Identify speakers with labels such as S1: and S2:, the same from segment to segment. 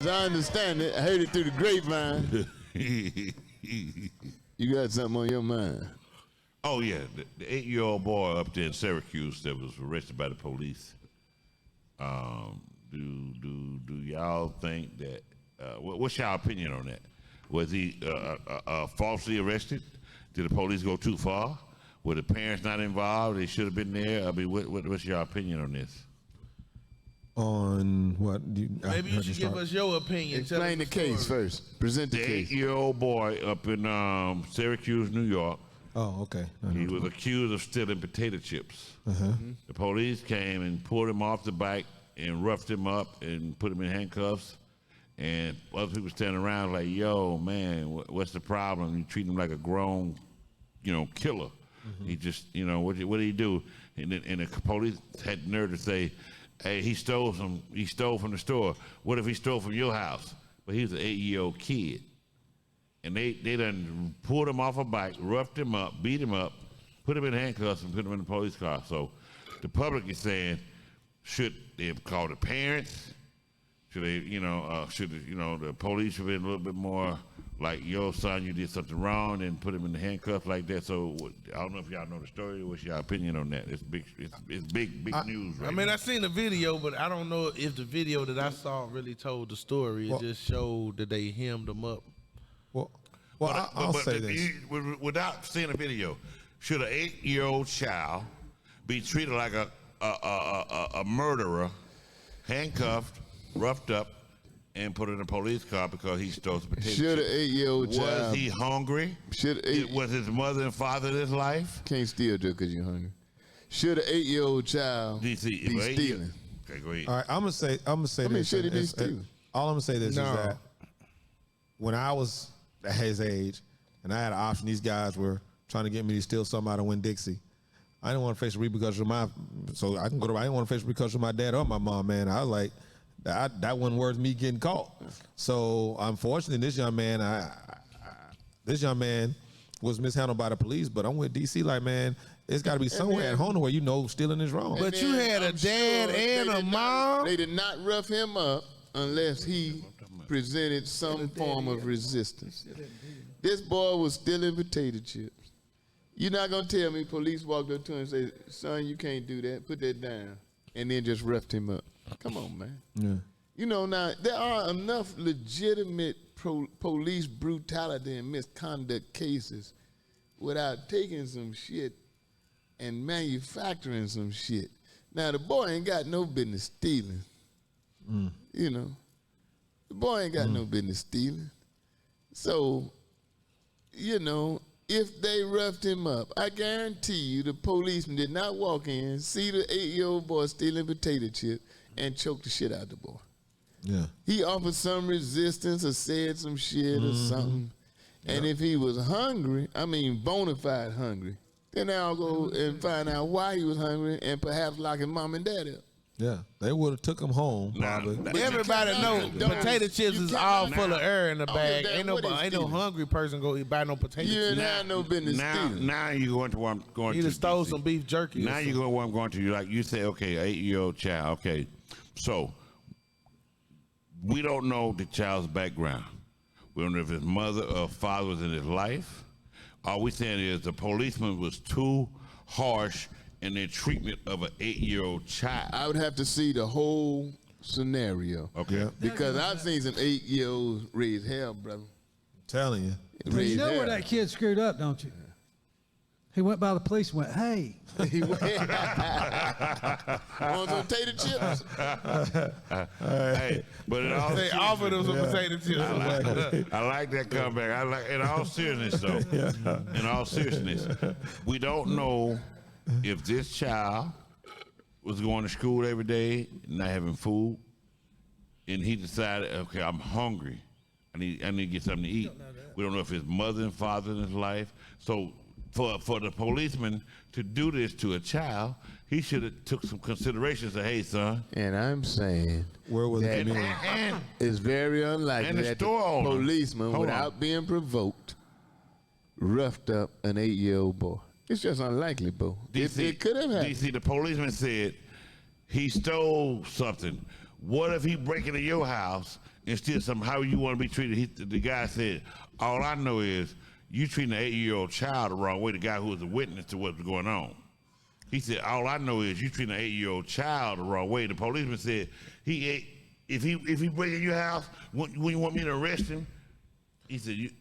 S1: I understand it. I heard it through the grapevine. You got something on your mind?
S2: Oh yeah, the 8-year-old boy up there in Syracuse that was arrested by the police. Do y'all think that? What's y'all opinion on that? Was he falsely arrested? Did the police go too far? Were the parents not involved? They should have been there. I mean, what's your opinion on this?
S3: On what?
S4: Maybe you should give us your opinion.
S1: Explain the case first. Present the case.
S2: The 8-year-old boy up in Syracuse, New York.
S3: Oh, okay.
S2: He was accused of stealing potato chips. The police came and pulled him off the bike and roughed him up and put him in handcuffs. And other people standing around like, yo, man, what's the problem? You treat him like a grown, killer. He just, what did he do? And the police had the nerve to say, hey, he stole from the store. What if he stole from your house? But he was an 8-year-old kid. And they done pulled him off a bike, roughed him up, beat him up, put him in handcuffs and put him in the police car. So the public is saying, should they have called the parents? Should they, the police should be a little bit more like, yo, son, you did something wrong, and put him in the handcuffs like that. So I don't know if y'all know the story. What's your opinion on that? It's big news right now.
S4: I seen the video, but I don't know if the video that I saw really told the story. It just showed that they hemmed him up.
S3: I'll say this.
S2: Without seeing a video, should an 8-year-old child be treated like a murderer, handcuffed, roughed up, and put in a police car because he stole some potatoes?
S1: Should an 8-year-old child?
S2: Was he hungry? Was his mother and father in his life?
S1: Can't steal just because you're hungry. Should an 8-year-old child be stealing?
S2: Okay, go ahead.
S3: All right, I'm gonna say this.
S1: Should he be stealing?
S3: All I'm gonna say this is that when I was at his age and I had an option, these guys were trying to get me to steal something out of Winn-Dixie. I didn't want to face the repercussions of I didn't want to face the repercussions of my dad or my mom, man. I was like, that wasn't worth me getting caught. So unfortunately, this young man was mishandled by the police, but I'm with DC like, man, it's got to be somewhere at home where stealing is wrong.
S4: But you had a dad and a mom.
S1: They did not rough him up unless he presented some form of resistance. This boy was stealing potato chips. You're not going to tell me police walked up to him and said, son, you can't do that. Put that down. And then just roughed him up. Come on, man.
S3: Yeah.
S1: Now, there are enough legitimate police brutality and misconduct cases without taking some shit and manufacturing some shit. Now, the boy ain't got no business stealing. The boy ain't got no business stealing. So, if they roughed him up, I guarantee you the policeman did not walk in, see the 8-year-old boy stealing potato chips, and choke the shit out of the boy.
S3: Yeah.
S1: He offered some resistance or said some shit or something. And if he was hungry, bona fide hungry, then I'll go and find out why he was hungry and perhaps lock his mom and dad up.
S3: Yeah, they would have took him home probably.
S4: Everybody knows potato chips is all full of air in the bag. Ain't no hungry person go buy no potato chips.
S1: You have no business stealing.
S2: Now you're going to where I'm going to.
S4: He just stole some beef jerky.
S2: Now you go where I'm going to. Like you say, okay, 8-year-old child. Okay, so we don't know the child's background. We don't know if his mother or father was in his life. All we saying is the policeman was too harsh in their treatment of an 8-year-old child.
S1: I would have to see the whole scenario.
S2: Okay. Yeah.
S1: Because I've seen some 8-year-olds raise hell, brother.
S3: I'm telling you.
S5: You know where that kid screwed up, don't you? He went by the police and went, hey.
S1: He went on some potato chips.
S2: Hey, but in all
S4: they offered him some potato chips.
S2: I like that comeback. In all seriousness, though, in all seriousness, we don't know if this child was going to school every day, not having food, and he decided, okay, I'm hungry. I need to get something to eat. We don't know if his mother and father in his life. So for the policeman to do this to a child, he should have took some consideration. Say, hey, son.
S1: And I'm saying
S3: where was
S1: that it's very unlikely that the policeman, without being provoked, roughed up an 8-year-old boy. It's just unlikely, Bo. It could have happened.
S2: DC, the policeman said he stole something. What if he break into your house and still somehow you want to be treated. The guy said, all I know is you treating an 8-year-old child the wrong way, the guy who was a witness to what was going on. He said, all I know is you treating an 8-year-old child the wrong way. The policeman said, if he break in your house, when you want me to arrest him? He said,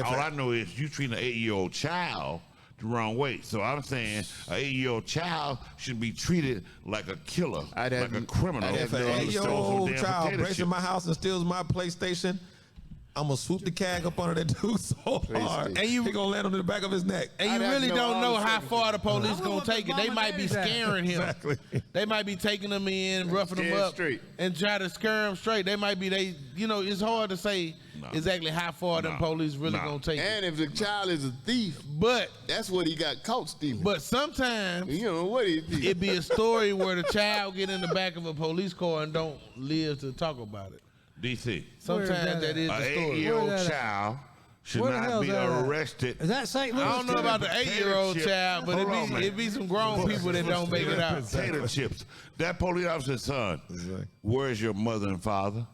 S2: all I know is you treating an 8-year-old child the wrong way. So I'm saying an 8-year-old child should be treated like a killer, like a criminal.
S3: If an 8-year-old child breaks in my house and steals my PlayStation, I'm gonna swoop the cag up under that dude so hard, and he gonna land on the back of his neck.
S4: And you really don't know how far the police gonna take it. They might be scaring him.
S3: Exactly.
S4: They might be taking him in, roughing him up, and try to scare him straight. They might be it's hard to say exactly how far them police really gonna take it.
S1: And if the child is a thief,
S4: but
S1: that's what he got caught stealing.
S4: But sometimes
S1: you know what
S4: it be a story where the child get in the back of a police car and don't live to talk about it.
S2: DC.
S4: Sometimes that is the story.
S2: An 8-year-old child should not be arrested.
S5: Is that St. Louis?
S4: I don't know about the 8-year-old child, but it be some grown people that don't make it out.
S2: Potato chips. That police officer's son. Where's your mother and father?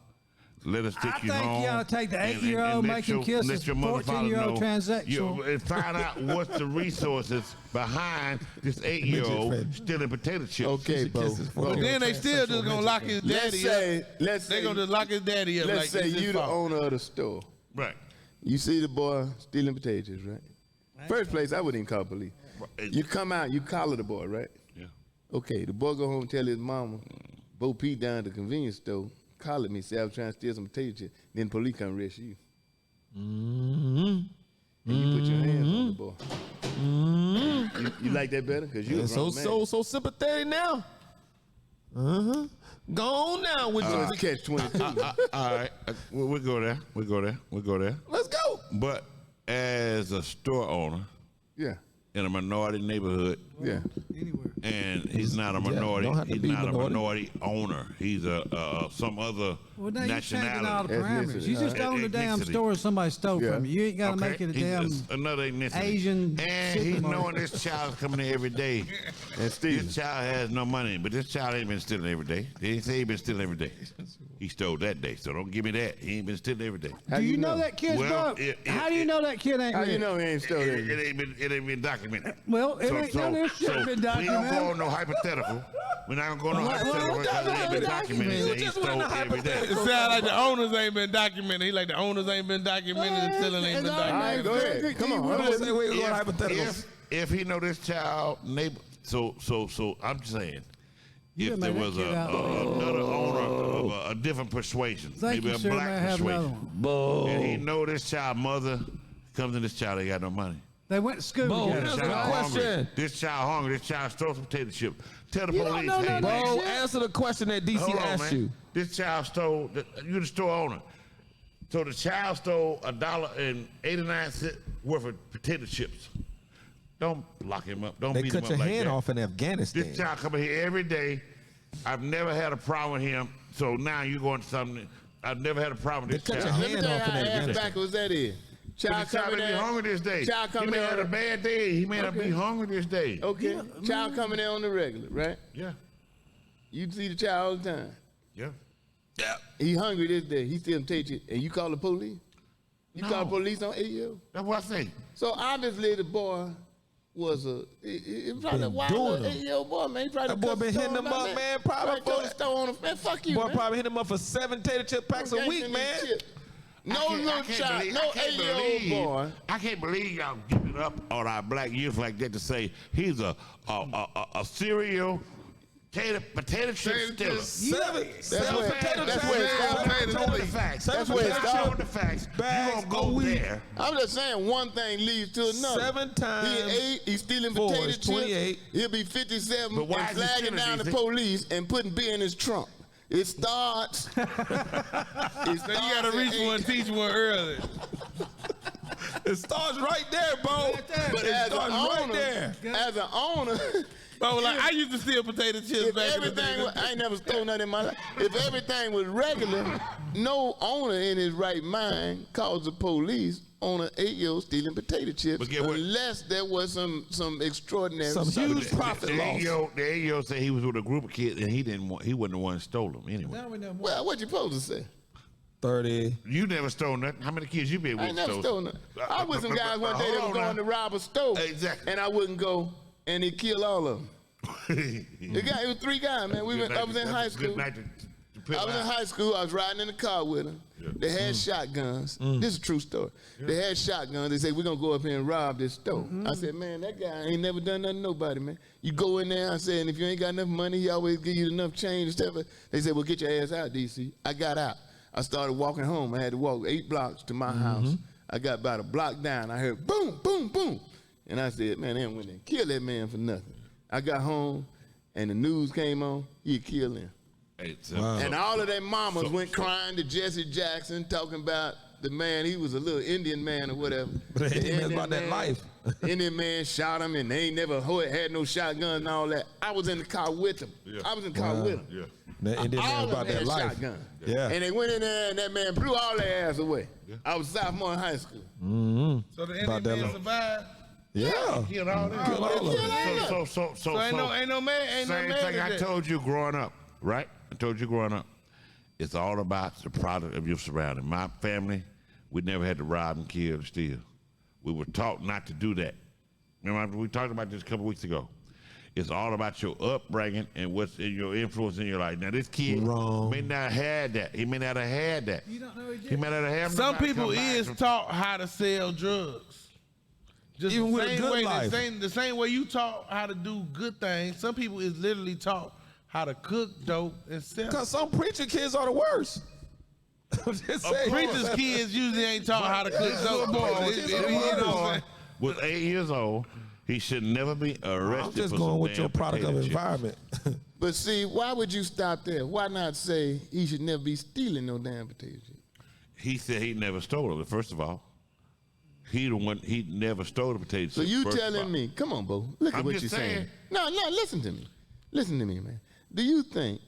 S2: Let us take you home.
S5: I think you ought to take the 8-year-old, make him kiss his 14-year-old transsexual.
S2: And find out what's the resources behind this 8-year-old stealing potato chips.
S1: Okay, Bo.
S4: But then they still just gonna lock his daddy up. They gonna just lock his daddy up.
S1: Let's say you the owner of the store.
S2: Right.
S1: You see the boy stealing potatoes, right? First place, I wouldn't even call police. You come out, you collar the boy, right?
S2: Yeah.
S1: Okay, the boy go home and tell his mama, Bo Pete down at the convenience store collared me, say I was trying to steal some potato chips. Then police come arrest you. And you put your hands on the boy. You like that better? Because you
S3: so sympathetic now. Go on now with your
S1: catch 22.
S2: All right, we'll go there.
S3: Let's go.
S2: But as a store owner, in a minority neighborhood, and he's not a minority. He's not a minority owner. He's some other nationality.
S5: All the parameters. You just own the damn store somebody stole from you. You ain't got to make it a damn
S2: another ethnicity.
S5: Asian.
S2: And he's knowing this child's coming in every day.
S1: And
S2: this child has no money, but this child ain't been stealing every day. They ain't say he been stealing every day. He stole that day, so don't give me that. He ain't been stealing every day.
S5: Do you know that kid's broke? How do you know that kid ain't?
S1: How you know he ain't stolen?
S2: It ain't been documented.
S5: Well, it ain't been documented.
S2: We don't go on no hypothetical. We're not gonna go on no hypothetical because it ain't been documented that he stole every day.
S4: It sounds like the owners ain't been documented. He like the owners ain't been documented and stealing ain't been documented.
S1: All right, go ahead. Come on.
S2: If he know this child neighbor, so I'm just saying, if there was another owner of a different persuasion, maybe a black persuasion, and he know this child mother comes in this child ain't got no money.
S5: They went to school together.
S2: This child hungry. This child stole some potato chips. Tell the police, hey,
S3: Bo, answer the question that DC asked you.
S2: This child stole. You the store owner. So the child stole $1.89 worth of potato chips. Don't lock him up. Don't beat him up like that.
S3: They cut your hand off in Afghanistan.
S2: This child coming here every day. I've never had a problem with him. So now you going to something. I've never had a problem with this child.
S1: Let me tell you how ass backwards that is. Child
S2: coming in hungry this day.
S1: Child coming
S2: he may have had a bad day. He may not be hungry this day.
S1: Okay. Child coming in on the regular, right?
S2: Yeah.
S1: You see the child all the time.
S2: Yeah.
S1: Yeah. He hungry this day. He still take it, and you call the police? You call the police on 8-year-old?
S2: That's what I say.
S1: So obviously the boy was he probably a wild 8-year-old boy, man. He probably
S3: that boy been hitting him up, man. Probably
S1: throw the store on him. Man, fuck you,
S3: boy
S1: man.
S3: probably hitting him up for 7 tater chip packs a week, man.
S1: No little child, no 8-year-old boy.
S2: I can't believe y'all giving up on our black youth like that to say he's a cereal potato chip stealer.
S1: That's where it starts.
S2: You don't go there.
S1: I'm just saying one thing leads to another.
S3: 7 times.
S1: He 8. He's stealing potato chips.
S3: 28.
S1: He'll be 57 and flagging down the police and putting beer in his trunk. It starts.
S4: So you gotta reach one, teach one early.
S3: It starts right there, Bo.
S1: But as an owner,
S4: But like I used to steal potato chips back in the day.
S1: I ain't never stole nothing in my life. If everything was regular, no owner in his right mind calls the police on an 8-year-old stealing potato chips, unless there was some extraordinary,
S3: huge profit loss.
S2: The 8-year-old said he was with a group of kids and he wasn't the one who stole them anyway.
S1: Well, what you supposed to say?
S3: 30.
S2: You never stole nothing. How many kids you been with?
S1: I ain't never stole nothing. I was some guys one day that was going to rob a store.
S2: Exactly.
S1: And I wouldn't go, and he killed all of them. It was 3 guys, man. I was in high school. I was in high school. I was riding in the car with them. Yeah. They had shotguns. This is a true story. Yeah. They had shotguns. They said, we're going to go up here and rob this store. I said, man, that guy ain't never done nothing to nobody, man. You go in there, I said, and if you ain't got enough money, he always give you enough change and stuff. They said, well, get your ass out, DC. I got out. I started walking home. I had to walk 8 blocks to my house. I got about a block down. I heard boom, boom, boom. And I said, man, they went and killed that man for nothing. I got home, and the news came on. He had killed him. Wow. And all of their mamas went crying to Jesse Jackson, talking about the man. He was a little Indian man or whatever.
S3: But they didn't know about that life.
S1: Indian man shot him, and they ain't never had no shotguns and all that. I was in the car with him. Yeah. I was in the car with him. Yeah.
S3: That Indian man about that life.
S1: Shotgun. Yeah. And they went in there, and that man blew all their ass away. Yeah. I was sophomore in high school.
S4: So the Indian man survived.
S3: Yeah.
S4: Killed all them.
S2: So
S4: ain't no man.
S2: Same thing I told you growing up, right? I told you growing up. It's all about the product of your surrounding. My family, we never had to rob and kill and steal. We were taught not to do that. Remember, we talked about this a couple weeks ago. It's all about your upbringing and what's in your influence in your life. Now, this kid may not have had that. He may not have had that.
S5: You don't know he did.
S2: He may not have had that.
S4: Some people is taught how to sell drugs. Just
S3: even with
S4: the
S3: a
S4: same
S3: good
S4: way,
S3: life.
S4: The same way you taught how to do good things, some people is literally taught how to cook dope and sell.
S3: Because some preacher kids are the worst.
S4: Preacher's kids usually ain't taught how to cook dope.
S2: Boy was 8 years old. He should never be arrested.
S3: I'm just
S2: for
S3: going
S2: some
S3: with your product of environment.
S1: But see, why would you stop there? Why not say he should never be stealing no damn potato chips?
S2: He said he never stole it. First of all, he never stole the potato chips.
S1: So you telling me? Come on, Bo. Look at what you're saying. No, listen to me. Listen to me, man. Do you think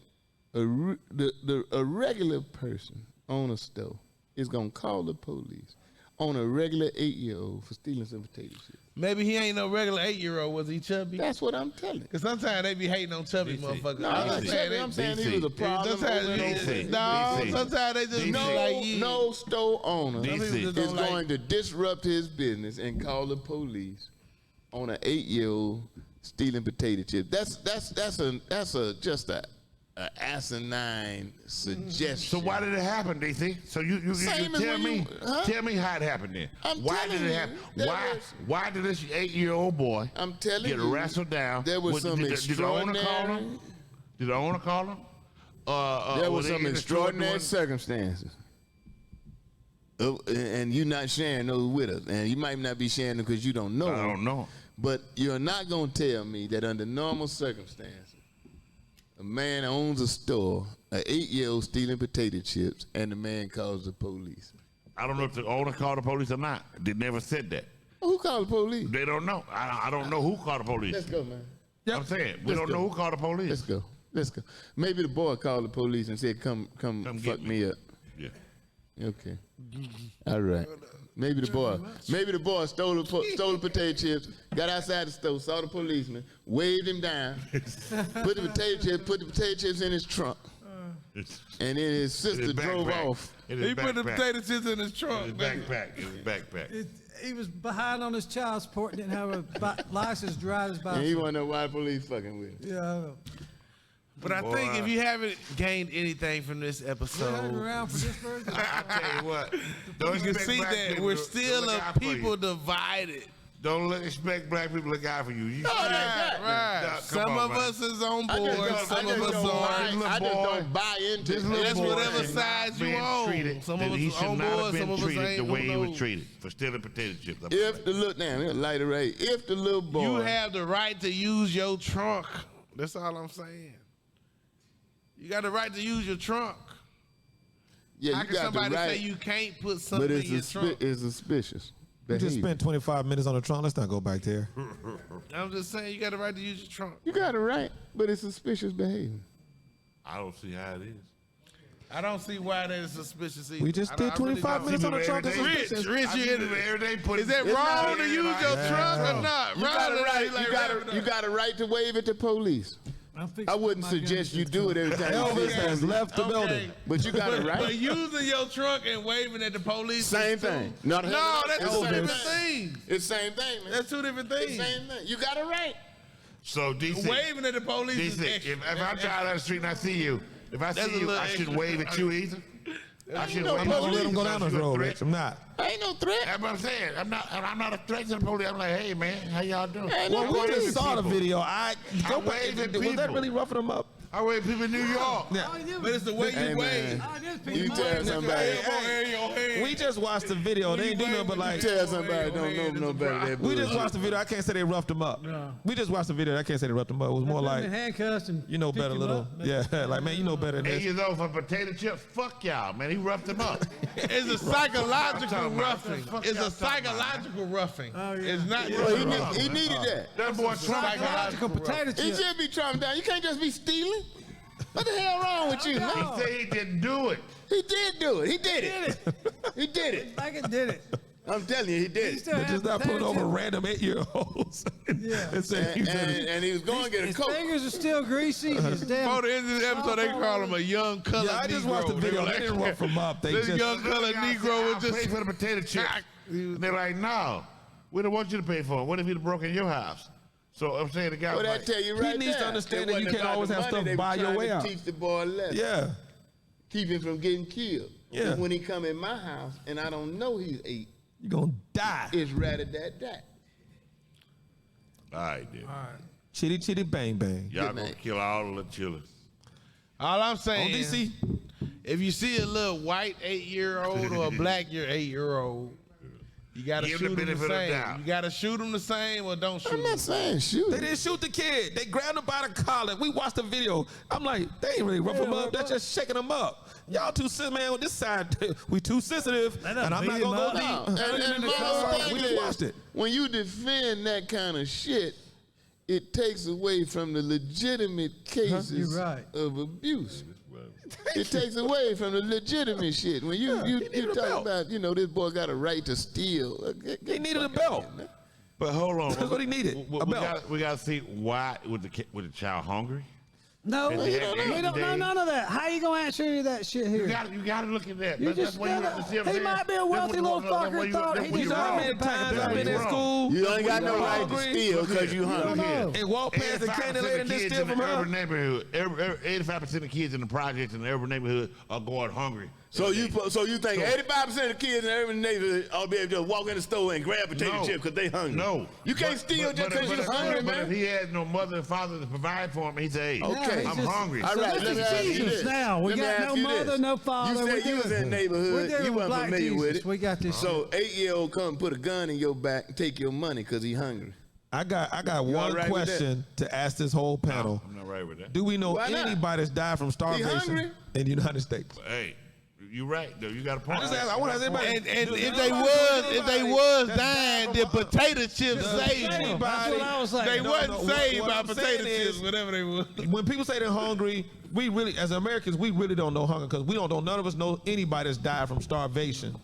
S1: a regular person on a store is gonna call the police on a regular 8-year-old for stealing some potato chips?
S4: Maybe he ain't no regular 8-year-old. Was he chubby?
S1: That's what I'm telling you.
S4: Because sometimes they be hating on chubby motherfuckers.
S1: No, I'm saying he was a problem.
S4: Sometimes they just be like you.
S1: No store owner is going to disrupt his business and call the police on an 8-year-old stealing potato chips. That's just a asinine suggestion.
S2: So why did it happen, DC? So you tell me how it happened then. Why did it happen? Why did this 8-year-old boy get wrestled down?
S1: There was some extraordinary.
S2: Did the owner call him?
S1: There was some extraordinary circumstances. And you're not sharing those with us. And you might not be sharing them because you don't know.
S2: I don't know.
S1: But you're not going to tell me that under normal circumstances, a man owns a store, an 8-year-old stealing potato chips, and the man calls the police.
S2: I don't know if the owner called the police or not. They never said that.
S1: Who called the police?
S2: They don't know. I don't know who called the police.
S1: Let's go, man.
S2: Yep. I'm saying, we don't know who called the police.
S1: Let's go. Maybe the boy called the police and said, come fuck me up.
S2: Yeah.
S1: Okay. All right. Maybe the boy stole the potato chips, got outside the store, saw the policeman, waved him down, put the potato chips in his trunk, and then his sister drove off.
S4: He put the potato chips in his trunk.
S2: His backpack.
S5: He was behind on his child support and didn't have a license to drive his bicycle.
S1: And he wanted to know why the police fucking with him.
S5: Yeah, I know.
S4: But I think if you haven't gained anything from this episode,
S5: around for this version.
S2: I tell you what,
S4: you can see that we're still a people divided.
S2: Don't expect black people to look out for you.
S4: Right. Some of us is on board. Some of us aren't.
S1: I just don't buy into this.
S4: That's whatever side you on. Some of us on board. Some of us ain't.
S2: The way he was treated for stealing potato chips.
S1: If the little boy,
S4: you have the right to use your trunk. That's all I'm saying. You got the right to use your trunk.
S1: Yeah,
S4: how can somebody say you can't put something in your trunk?
S1: It's suspicious.
S3: You just spent 25 minutes on the trunk. Let's not go back there.
S4: I'm just saying you got the right to use your trunk.
S1: You got it right, but it's suspicious behavior.
S2: I don't see how it is.
S4: I don't see why that is suspicious either.
S3: We just did 25 minutes on the trunk.
S4: Rich, is that wrong to use your trunk or not?
S1: You got a right to wave at the police. I wouldn't suggest you do it every time.
S3: Elvis has left the building.
S1: But you got it right.
S4: But using your trunk and waving at the police.
S1: Same thing.
S4: No, that's two different things.
S1: It's the same thing, man.
S4: That's two different things.
S1: It's the same thing. You got it right.
S2: So DC,
S4: waving at the police.
S2: DC, if I'm driving down the street and I see you, if I see you, I shouldn't wave at you either. I shouldn't wave.
S3: I'm not gonna let him go down this road, Rich. I'm not.
S1: Ain't no threat.
S2: That's what I'm saying. I'm not a threat to the police. I'm like, hey man, how y'all doing?
S3: Well, we just saw the video.
S2: Go back.
S3: Was that really roughing him up?
S2: I wave people in New York.
S3: Yeah.
S4: But it's the way you wave.
S1: You tell somebody.
S3: We just watched the video. They ain't do nothing but like.
S1: Tell somebody don't know no better than
S3: We just watched the video. I can't say they roughed him up.
S5: No.
S3: We just watched the video. I can't say they roughed him up. It was more like,
S5: handcuffs and
S3: you know better, little. Yeah, like man, you know better than
S2: 8
S3: this.
S2: years old for potato chips. Fuck y'all, man. He roughed him up.
S4: It's a psychological roughing.
S2: Fuck
S4: It's
S2: y'all
S4: a psychological roughing.
S5: Oh, yeah.
S4: It's not.
S1: Well, he needed that.
S2: That boy
S5: psychological potato
S1: He
S5: chip.
S1: should be traumatized down. You can't just be stealing. What the hell wrong with you, man?
S2: He said he didn't do it.
S1: He did do it. He did it. He did it.
S5: Like it did it.
S1: I'm telling you, he did
S5: He
S1: it.
S5: still
S3: But
S5: had
S3: just not putting
S5: potato
S3: over
S5: chip.
S3: random 8-year-olds.
S5: Yeah.
S3: And saying
S1: And he was going to get a
S5: His
S1: coat.
S5: fingers are still greasy. His
S4: Before
S5: damn.
S4: the end of the episode, they call him a young colored
S3: yeah, I just watched the
S4: Negro.
S3: video.
S4: They
S3: They
S4: were
S3: didn't rough him up. They
S4: This
S3: just.
S4: young colored Negro was
S2: Pay
S4: just.
S2: for the potato chips. And they're like, no, we don't want you to pay for it. What if he'd broken your house? So I'm saying the guy.
S1: Well,
S2: was
S1: that tell you right
S3: He needs to
S1: there.
S3: understand
S1: It
S3: that you
S1: wasn't
S3: can't
S1: about
S3: always
S1: the
S3: have
S1: money.
S3: stuff
S1: They were
S3: buy your
S1: trying
S3: way
S1: to
S3: out.
S1: Teach the boy a lesson.
S3: Yeah.
S1: Keep him from getting killed.
S3: Yeah.
S1: When he come in my house and I don't know he's 8,
S3: You're going to die.
S1: it's rat-a-dat-dat.
S2: All right, then.
S3: Chitty, chitty, bang, bang.
S2: Y'all
S1: Good
S2: gonna
S1: night.
S2: kill all the children.
S4: All I'm
S3: On
S4: saying,
S3: DC.
S4: if you see a little white 8-year-old or a black 8-year-old, you gotta
S2: Give
S4: shoot
S2: the
S4: them the
S2: benefit of
S4: same.
S2: doubt.
S4: You gotta shoot them the same or don't shoot
S1: I'm
S4: them.
S1: not saying shoot.
S3: They didn't shoot the kid. They grabbed him by the collar. We watched the video. I'm like, they ain't really rough him up. They're just shaking him up. Y'all too sensitive, man. On this side, we too sensitive.
S5: They
S3: And
S5: done
S3: I'm not
S5: beat
S3: going
S5: him
S3: to go
S5: up.
S3: deep.
S1: And my whole thing
S3: We just
S1: is,
S3: watched it.
S1: when you defend that kind of shit, it takes away from the legitimate cases
S5: You're right.
S1: of abuse. It takes away from the legitimate shit. When you
S3: he needed a
S1: talk
S3: belt.
S1: about, this boy got a right to steal.
S3: He needed a belt.
S2: But hold on.
S3: That's what he needed, a belt.
S2: We got to see why was the child hungry?
S5: No,
S2: And
S5: we
S2: they
S5: don't,
S2: had
S5: we don't know
S2: 80
S5: none of that. How you gonna answer that shit here?
S2: You got to look at that.
S5: You
S2: That's
S5: just
S2: why you
S5: gotta-
S2: have to see what I'm
S5: he
S2: saying.
S5: might be a wealthy little fucker, thought he
S3: You know how many times I've been in
S2: wrong.
S3: school
S1: You ain't got no right to
S3: hungry.
S1: steal because you hungry.
S5: know.
S3: and walk past the candy lady and just steal from
S2: in the urban
S3: her?
S2: neighborhood, 85% of kids in the projects in the urban neighborhood are going hungry.
S1: So you think 85% of kids in the urban neighborhood ought to be able to walk in the store and grab potato
S2: No.
S1: chips because they hungry?
S2: No.
S1: You can't steal just because you're hungry,
S2: But
S1: man.
S2: if he has no mother and father to provide for him, he say, hey,
S1: Okay.
S5: he's
S2: I'm
S5: just-
S2: hungry.
S1: All right,
S5: this
S1: let me
S5: is
S1: ask you
S5: Jesus
S1: this.
S5: now. We
S1: Let me
S5: got
S1: ask
S5: no
S1: you
S5: mother,
S1: this.
S5: no father.
S1: You said
S5: We
S1: you was in the
S5: We're
S1: neighborhood.
S5: dealing
S1: You
S5: with
S1: weren't
S5: black
S1: familiar with
S5: Jesus.
S1: it.
S5: We got this.
S1: So 8-year-old come and put a gun in your back and take your money because he hungry.
S3: I got
S1: You
S3: one
S1: all right with
S3: question to ask this whole panel.
S2: I'm not right with that.
S3: Do we know
S1: Why not?
S3: anybody that's died from starvation
S1: hungry?
S3: in the United States?
S2: Hey, you're right, though. You got a point.
S3: I want to ask everybody.
S4: And if
S3: Do
S4: they
S3: anybody
S4: was
S3: that's
S4: dying,
S3: died
S4: the
S3: from
S4: potato chips saved them.
S3: anybody-
S5: That's what I was like.
S4: They
S3: No,
S4: wasn't
S3: no,
S4: saved
S3: what
S4: by
S3: I'm
S4: potato
S3: saying
S4: chips,
S3: is-
S4: whatever they were.
S3: When people say they're hungry, we really, as Americans, we really don't know hunger because we don't know. None of us know anybody that's died from starvation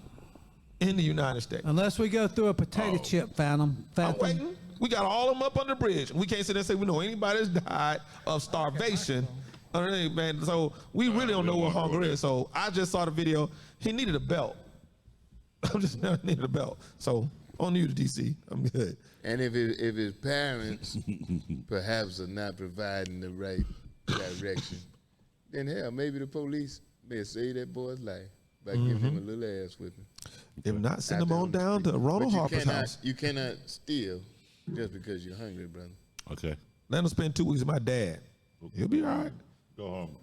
S3: in the United States.
S5: Unless we go through a potato chip phantom.
S3: I'm waiting. We got all of them up on the bridge. We can't sit there and say we know anybody that's died of starvation. Underneath, man. So we really don't know what hunger is. So I just saw the video. He needed a belt. I'm just needed a belt. So on you to DC. I'm good.
S1: And if his parents perhaps are not providing the right direction, then hell, maybe the police may save that boy's life by giving him a little ass whipping.
S3: If not, send them on down to Ronald Harper's house.
S1: You cannot steal just because you're hungry, brother.
S2: Okay.
S3: Let him spend 2 weeks with my dad. He'll be all right.
S2: Go home.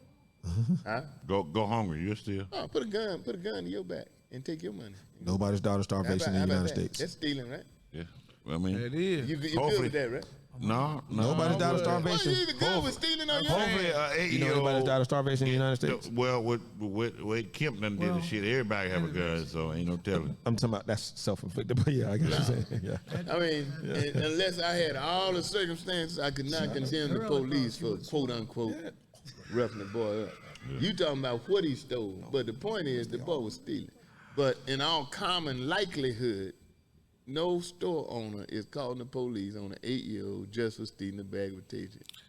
S1: Huh?
S2: Go hungry. You're still.
S1: Oh, put a gun in your back and take your money.
S3: Nobody's died of starvation in the United States.
S1: That's stealing, right?
S2: Yeah. I mean,
S4: It is.
S1: You good
S2: Hopefully.
S1: with that, right?
S2: no.
S3: Nobody's died of
S1: Well,
S3: starvation.
S1: you even good with stealing on your
S2: Hopefully,
S1: hand.
S2: 8-year-old.
S3: You know anybody's died of starvation in the United States?
S2: Well, with Kemp done did the shit. Everybody have a gun, so ain't no telling.
S3: I'm talking about that's self-inflicted, but yeah, I guess you're saying. Yeah.
S1: I mean, unless I had all the circumstances, I could not condemn the police for quote unquote roughing the boy up. You talking about what he stole, but the point is the boy was stealing. But in all common likelihood, no store owner is calling the police on an 8-year-old just for stealing a bag of potato chips.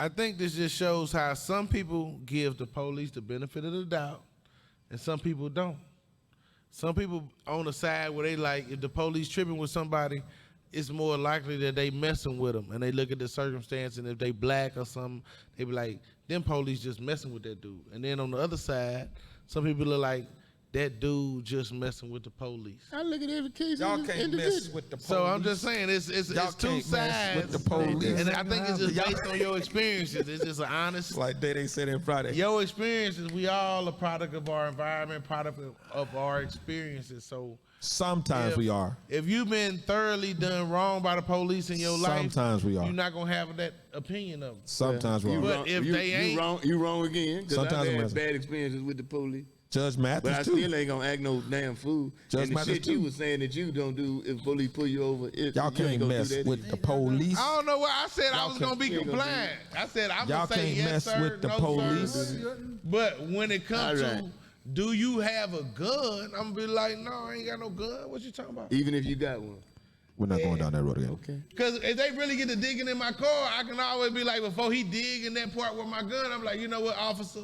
S4: I think this just shows how some people give the police the benefit of the doubt and some people don't. Some people on the side where they like, if the police tripping with somebody, it's more likely that they messing with them, and they look at the circumstance, and if they black or something, they be like, them police just messing with that dude. And then on the other side, some people are like, that dude just messing with the police.
S1: I look at every case.
S3: Y'all can't mess with the police.
S4: So I'm just saying, it's two sides.
S3: With the police.
S4: And I think it's just based on your experiences. It's just an honest.
S3: Like they said in Friday.
S4: Your experiences, we all a product of our environment, product of our experiences. So
S3: sometimes we are.
S4: If you've been thoroughly done wrong by the police in your life,
S3: sometimes we are.
S4: You're not gonna have that opinion of them.
S3: Sometimes we are.
S4: But if they ain't,
S1: you wrong again. Because I've
S3: Sometimes
S1: had bad experiences with the police.
S3: Judge Mathis
S1: But I
S3: too.
S1: still ain't gonna act no damn fool.
S3: Judge
S1: and the
S3: Mathis
S1: shit
S3: too.
S1: you was saying that you don't do if police pull you over,
S3: Y'all can't mess with the police.
S4: I don't know what I said. I was gonna be
S1: can't
S4: compliant. I said I'm
S3: Y'all
S4: gonna say
S3: can't
S4: yes,
S3: mess
S4: sir,
S3: with the
S4: no,
S3: police.
S4: sir. But when it comes
S1: All right.
S4: to, do you have a gun? I'm gonna be like, no, I ain't got no gun. What you talking about?
S1: Even if you got one.
S3: We're not going down that road again.
S1: Okay.
S4: Because if they really get to digging in my car, I can always be like, before he dig in that part with my gun, I'm like, you know what, officer?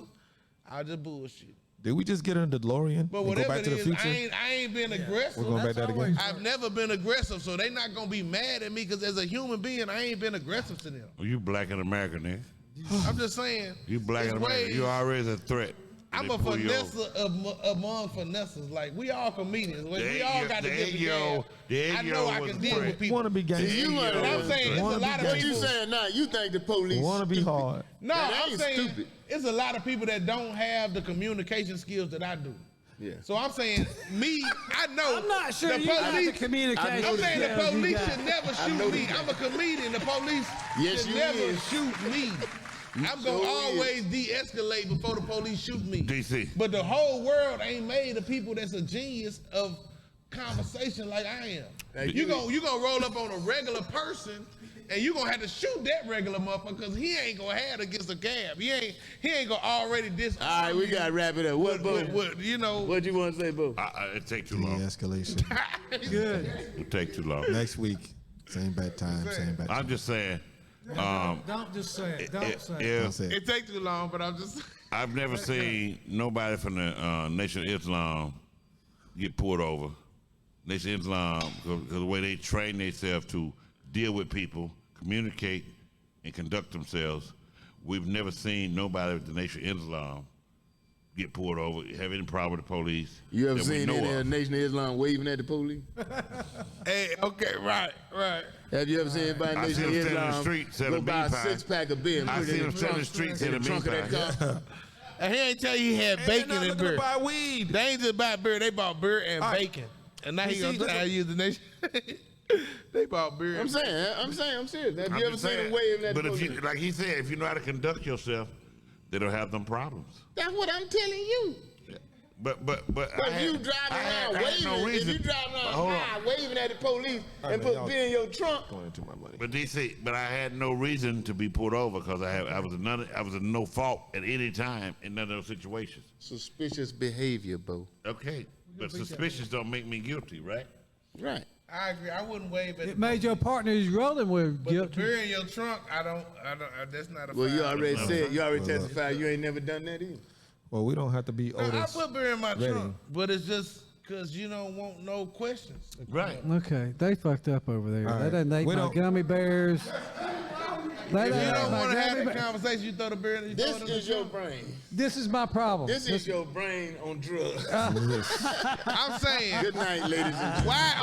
S4: I'll just bullshit.
S3: Did we just get in the DeLorean
S4: But
S3: and go
S4: whatever
S3: back
S4: it
S3: to the
S4: is,
S3: future?
S4: I ain't been aggressive.
S3: We're going back that again.
S4: I've never been aggressive, so they not gonna be mad at me because as a human being, I ain't been aggressive to them.
S2: Well, you black and American, nigga.
S4: I'm just saying.
S2: You black and
S4: it's
S2: American.
S4: ways-
S2: You always a threat.
S4: I'm
S2: They
S4: a
S2: pull you over.
S4: finesser among finesses. Like, we all comedians. We
S2: There
S4: all
S2: you-
S4: got to
S2: there
S4: get the
S2: you go.
S4: gab.
S2: There
S4: I
S2: you
S4: know
S2: go
S4: I
S2: with
S4: can
S2: the
S4: deal
S2: friend.
S4: with people.
S3: Want to be gangster.
S1: You
S4: But I'm saying it's a
S3: Wanna be
S4: lot of
S1: What you
S4: people.
S1: saying now? You think the police
S3: Want to be
S1: stupid.
S3: hard.
S4: No,
S1: That
S4: I'm
S1: ain't
S4: saying
S1: stupid.
S4: it's a lot of people that don't have the communication skills that I do.
S1: Yeah.
S4: So I'm saying, I know.
S5: I'm not sure
S4: the
S5: you got the
S4: police.
S5: communication
S4: I'm saying the
S5: skills you
S4: police
S5: got.
S4: should never shoot me. I'm a comedian. The police
S1: Yes,
S4: should
S1: you
S4: never
S1: is.
S4: shoot me. I'm
S1: sure
S4: gonna
S1: is.
S4: always de-escalate before the police shoot me.
S2: DC.
S4: But the whole world ain't made of people that's a genius of conversation like I am.
S1: Thank
S4: You
S1: you.
S4: gonna roll up on a regular person and you gonna have to shoot that regular motherfucker because he ain't gonna have it against a cab. He ain't gonna already disarm
S1: All right, we
S4: you
S1: got to wrap it up. What, Bo?
S4: you know.
S1: What you want to say, Bo?
S2: It take too long.
S3: De-escalation.
S5: Good.
S2: It take too long.
S3: Next week, same bad time, same bad time.
S2: I'm just saying.
S5: Don't just say it. Don't say it.
S3: Don't say it.
S4: It takes too long, but I'm just.
S2: I've never seen nobody from the Nation of Islam get pulled over. Nation of Islam, because the way they train themselves to deal with people, communicate, and conduct themselves, we've never seen nobody with the Nation of Islam get pulled over, have any problem with the police.
S1: You ever
S2: that we
S1: seen
S2: know
S1: any
S2: of.
S1: Nation of Islam waving at the police?
S4: Hey, okay, right.
S1: Have you ever seen anybody in
S2: I
S1: Nation
S2: see
S1: of
S2: them standing in the
S1: Islam
S2: street selling
S1: go buy a
S2: bean pie.
S1: 6-pack of beer and
S2: I
S1: put it
S2: see
S1: in
S2: them
S1: the
S2: standing in
S1: trunk,
S2: the streets
S1: in
S2: selling
S1: the
S2: bean
S1: trunk of that
S2: pie.
S1: car?
S4: And he ain't tell you he had bacon
S3: They're not
S4: and
S3: looking to
S4: beer.
S3: buy weed.
S4: They ain't just buy beer, they bought beer and
S3: All right.
S4: bacon. And now
S3: You
S4: he gonna
S3: see,
S4: try to
S3: look-
S4: use the nation. They bought beer.
S1: I'm serious. I'm serious. Have
S2: I'm
S1: you ever
S2: just
S1: seen
S2: saying,
S1: them waving at the
S2: but if
S1: police?
S2: you, like he said, if you know how to conduct yourself, they don't have them problems.
S1: That's what I'm telling you.
S2: But
S1: But you driving around waving, if you driving
S2: Hold
S1: around
S2: on.
S1: high waving at the police
S3: All right,
S1: and
S3: man,
S1: put
S3: y'all-
S1: beer in your trunk,
S3: Going into my money.
S2: But DC, but I had no reason to be pulled over because I was a no fault at any time in none of those situations.
S1: suspicious behavior, Bo.
S2: Okay, but suspicious don't make me guilty, right?
S1: Right.
S4: I agree. I wouldn't wave at
S5: It made your partner he's rolling with
S4: But the
S5: guilty.
S4: beer in your trunk, I don't that's not a
S1: Well, you
S4: fine.
S1: already said, you already testified you ain't never done that either.
S3: Well, we don't have to be
S4: I
S3: Otis.
S4: put beer in my
S3: ready.
S4: trunk, but it's just because you don't want no questions.
S2: Right.
S5: Okay, they fucked up over there.
S3: All
S5: They
S3: right.
S5: didn't eat
S3: We
S5: my
S3: don't-
S5: gummy bears. They
S4: If
S5: done
S4: you
S5: ate
S4: don't
S5: my
S4: want to have
S5: gummy
S4: that
S5: bears.
S4: conversation, you throw the beer in the
S1: This is your brain.
S5: This is my problem.
S1: This is your brain on drugs.
S4: I'm saying,
S1: Good night, ladies and gentlemen.
S4: why